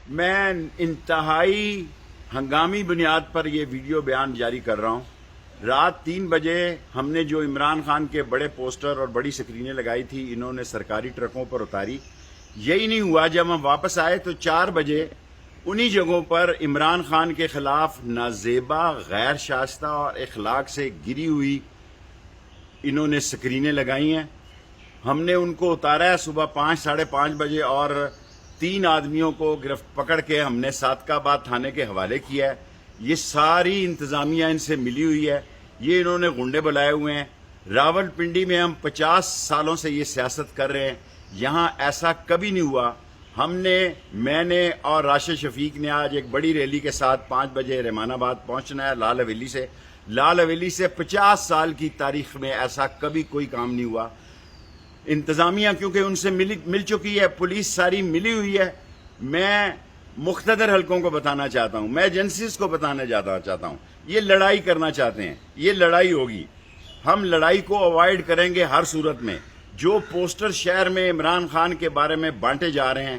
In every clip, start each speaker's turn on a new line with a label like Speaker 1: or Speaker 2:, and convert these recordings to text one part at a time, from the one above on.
Speaker 1: میں انتہائی ہنگامی بنیاد پر یہ ویڈیو بیان جاری کر رہا ہوں۔ رات 3 بجے ہم نے جو عمران خان کے بڑے پوسٹر اور بڑی سکرینیں لگائی تھی، انہوں نے سرکاری ٹرکوں پر اتاری۔ یہی نہیں ہوا، جب ہم واپس آئے تو 4 بجے انہی جگہوں پر عمران خان کے خلاف نازیبا، غیر شائستہ اور اخلاق سے گری ہوئی انہوں نے سکرینیں لگائی ہیں۔ ہم نے ان کو اتارا ہے صبح 5 ساڑھے 5 بجے، اور 3 آدمیوں کو پکڑ کے ہم نے صادق آباد تھانے کے حوالے کیا ہے۔ یہ ساری انتظامیہ ان سے ملی ہوئی ہے، یہ انہوں نے گنڈے بلائے ہوئے ہیں۔ راول پنڈی میں ہم 50 سالوں سے یہ سیاست کر رہے ہیں، یہاں ایسا کبھی نہیں ہوا۔ میں نے اور راشد شفیق نے آج ایک بڑی ریلی کے ساتھ 5 بجے رحمان آباد پہنچنا ہے، لال حویلی سے 50 سال کی تاریخ میں ایسا کبھی کوئی کام نہیں ہوا۔ انتظامیہ کیونکہ ان سے مل چکی ہے، پولیس ساری ملی ہوئی ہے۔ میں مقتدر حلقوں کو بتانا چاہتا ہوں، میں ایجنسیز کو بتانا چاہتا ہوں، یہ لڑائی کرنا چاہتے ہیں، یہ لڑائی ہوگی۔ ہم لڑائی کو اوائڈ کریں گے ہر صورت میں۔ جو پوسٹر شہر میں عمران خان کے بارے میں بانٹے جا رہے ہیں،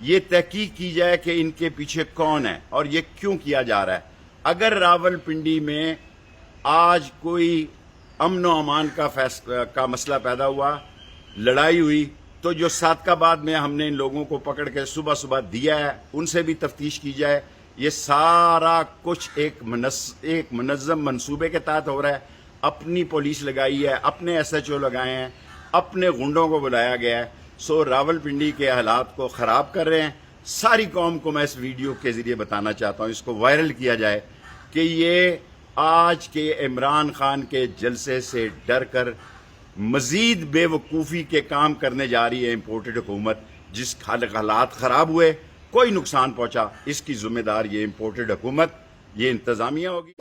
Speaker 1: یہ تحقیق کی جائے کہ ان کے پیچھے کون ہے اور یہ کیوں کیا جا رہا ہے۔ اگر راول پنڈی میں آج کوئی امن و امان کا مسئلہ پیدا ہوا، لڑائی ہوئی، تو جو صادق آباد میں ہم نے ان لوگوں کو پکڑ کے صبح دیا ہے، ان سے بھی تفتیش کی جائے۔ یہ سارا کچھ ایک منظم منصوبے کے تحت ہو رہا ہے۔ اپنی پولیس لگائی ہے، اپنے SHO لگائے ہیں، اپنے گنڈوں کو بلایا گیا ہے۔ راول پنڈی کے حالات کو خراب کر رہے ہیں۔ ساری قوم کو میں اس ویڈیو کے ذریعے بتانا چاہتا ہوں، اس کو وائرل کیا جائے کہ یہ آج کے عمران خان کے جلسے سے ڈر کر مزید بے وقوفی کے کام کرنے جا رہی ہے امپورٹڈ حکومت۔ جس حالات خراب ہوئے، کوئی نقصان پہنچا، اس کی ذمہ دار یہ امپورٹڈ حکومت، یہ انتظامیہ ہوگی۔